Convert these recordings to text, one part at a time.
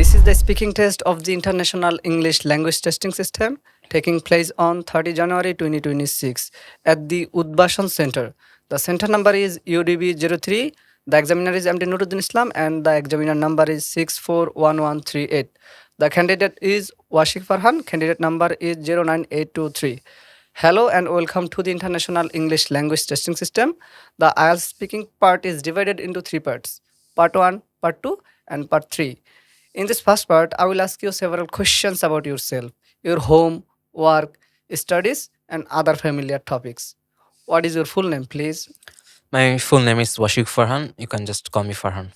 This is the speaking test of the International English Language Testing System taking place on 30 January 2026 at the Edvason Center. The center number is UDB03. The examiner is MD Nuruddin Islam and the examiner number is 641138. The candidate is Washik Farhan. Candidate number is 09823. Hello and welcome to the International English Language Testing System. The IELTS speaking part is divided into three parts: part 1, part 2, and part 3. In this first part, I will ask you several questions about yourself, your home, work, studies, and other familiar topics. What is your full name, please? My full name is Washik Farhan. You can just call me Farhan.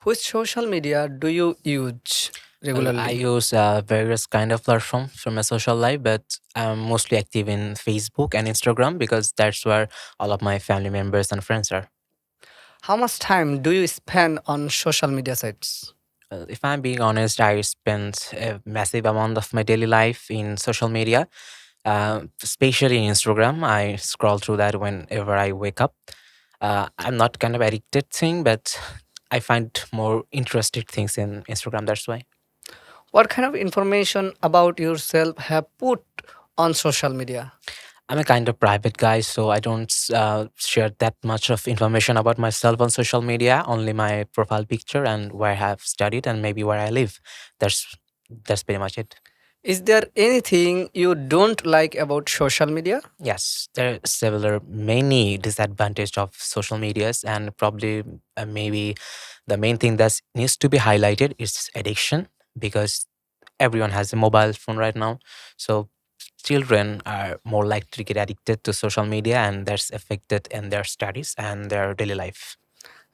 Which social media do you use Well, I regularly? use various kind of platforms for my social life, but I'm mostly active in Facebook and Instagram because that's where all of my family members and friends are. How much time do you spend on social media sites? Well, if I'm being honest, I spend a massive amount of my daily life in social media, especially in Instagram. I scroll through that whenever I wake up. I'm not kind of addicted thing, but I find more interested things in Instagram. That's why. What kind of information about yourself have put on social media? I'm a kind of private guy, so I don't share that much of information about myself on social media. Only my profile picture and where I have studied and maybe where I live. That's pretty much it. Is there anything you don't like about social media? Yes, there are several many disadvantages of social medias, and probably maybe the main thing that needs to be highlighted is addiction because everyone has a mobile phone right now. So children are more likely to get addicted to social media, and that's affected in their studies and their daily life.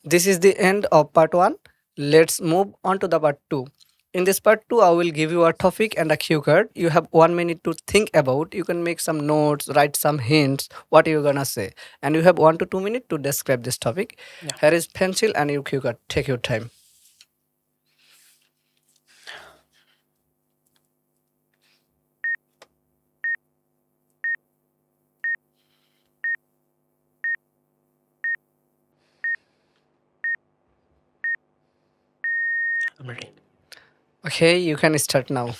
This is the end of part 1. Let's move on to the part 2. In this part 2, I will give you a topic and a cue card. You have 1 minute to think about. You can make some notes, write some hints, what you're gonna say. And you have 1 to 2 minutes to describe this topic. Yeah, Here is pencil and your cue card. Take your time. I'm ready. Okay, you can start now.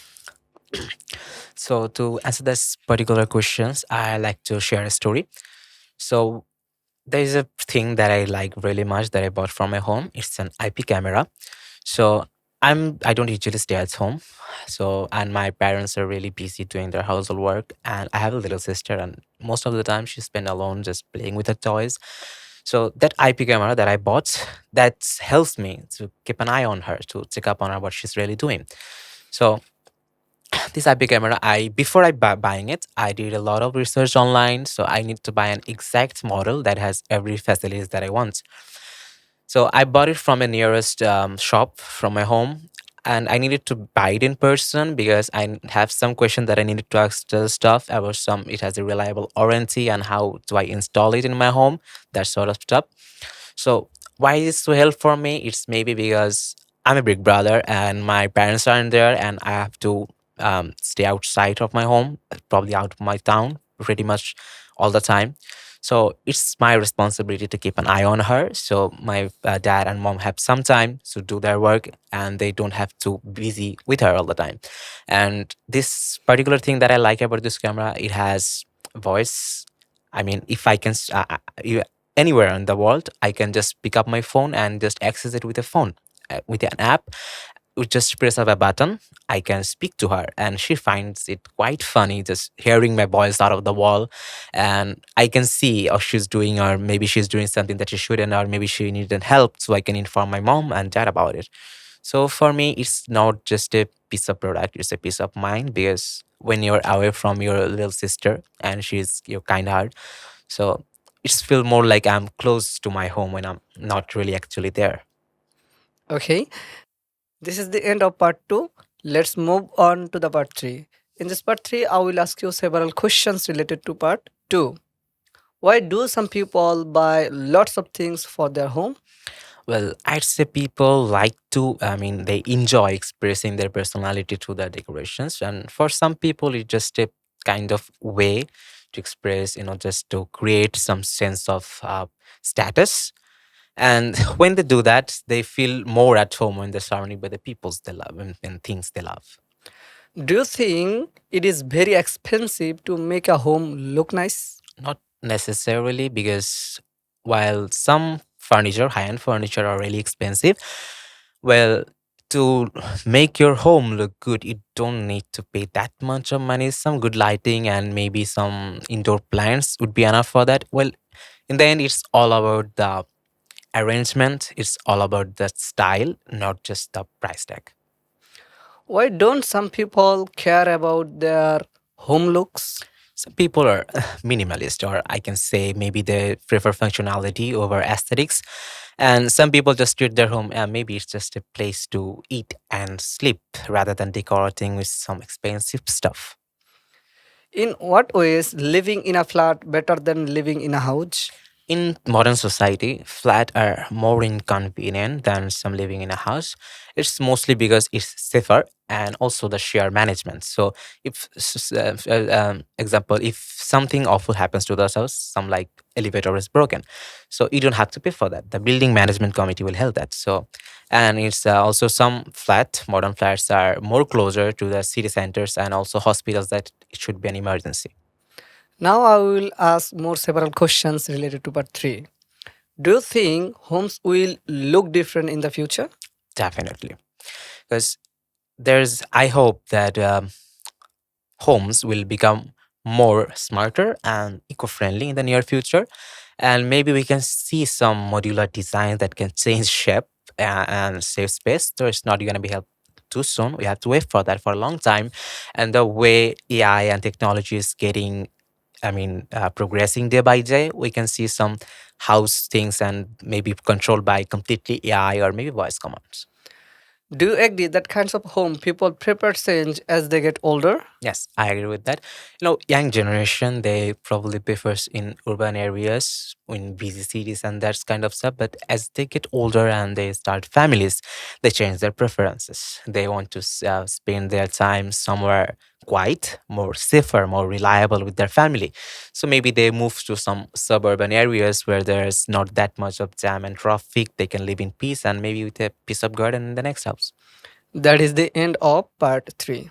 So to answer this particular questions, I like to share a story. So there is a thing that I like really much that I bought from my home. It's an IP camera. So I don't usually stay at home. So and my parents are really busy doing their household work, and I have a little sister, and most of the time she spent alone just playing with her toys. So that IP camera that I bought that helps me to keep an eye on her, to check up on her what she's really doing. So this IP camera, I before buying it, I did a lot of research online. So I need to buy an exact model that has every facilities that I want. So I bought it from a nearest shop from my home, and I needed to buy it in person because I have some question that I needed to ask the stuff about some. It has a reliable warranty and how do I install it in my home, that sort of stuff. So why is it so helpful for me? It's maybe because I'm a big brother and my parents aren't there, and I have to stay outside of my home, probably out of my town, pretty much all the time. So it's my responsibility to keep an eye on her. So my dad and mom have some time to do their work, and they don't have to busy with her all the time. And this particular thing that I like about this camera, it has voice. I mean, if I can, anywhere in the world, I can just pick up my phone and just access it with a phone, with an app. With just press of a button, I can speak to her, and she finds it quite funny just hearing my voice out of the wall. And I can see how she's doing, or maybe she's doing something that she shouldn't, or maybe she needed help, so I can inform my mom and dad about it. So for me, it's not just a piece of product, it's a piece of mind because when you're away from your little sister and she's your kind heart, so it's feel more like I'm close to my home when I'm not really actually there. Okay, this is the end of part 2. Let's move on to the part 3. In this part 3, I will ask you several questions related to part 2. Why do some people buy lots of things for their home? Well, I'd say people like to, I mean, they enjoy expressing their personality through their decorations. And for some people, it's just a kind of way to express, just to create some sense of status. And when they do that, they feel more at home when they're surrounded by the peoples they love and things they love. Do you think it is very expensive to make a home look nice? Not necessarily, because while some furniture, high-end furniture, are really expensive, well, to make your home look good, you don't need to pay that much of money. Some good lighting and maybe some indoor plants would be enough for that. Well, in the end, it's all about the arrangement. It's all about the style, not just the price tag. Why don't some people care about their home looks? Some people are minimalist, or I can say maybe they prefer functionality over aesthetics. And some people just treat their home, maybe it's just a place to eat and sleep rather than decorating with some expensive stuff. In what ways living in a flat better than living in a house? In modern society, flats are more inconvenient than some living in a house. It's mostly because it's safer and also the share management. So, if example, if something awful happens to the house, some like elevator is broken, so you don't have to pay for that. The building management committee will help that. So, and it's also some modern flats are more closer to the city centers and also hospitals that it should be an emergency. Now I will ask more several questions related to part 3. Do you think homes will look different in the future? Definitely, because I hope that homes will become more smarter and eco-friendly in the near future, and maybe we can see some modular design that can change shape and save space. So it's not going to be helped too soon. We have to wait for that for a long time. And the way AI and technology is getting, progressing day by day, we can see some house things and maybe controlled by completely AI or maybe voice commands. Do you agree that kinds of home people prefer change as they get older? Yes, I agree with that. Young generation, they probably prefers in urban areas, in busy cities and that kind of stuff. But as they get older and they start families, they change their preferences. They want to spend their time somewhere quiet, more safer, more reliable with their family. So maybe they move to some suburban areas where there's not that much of jam and traffic. They can live in peace and maybe with a piece of garden in the next house. That is the end of part 3.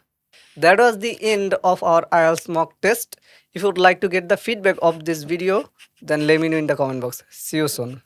That was the end of our IELTS mock test. If you would like to get the feedback of this video, then let me know in the comment box. See you soon.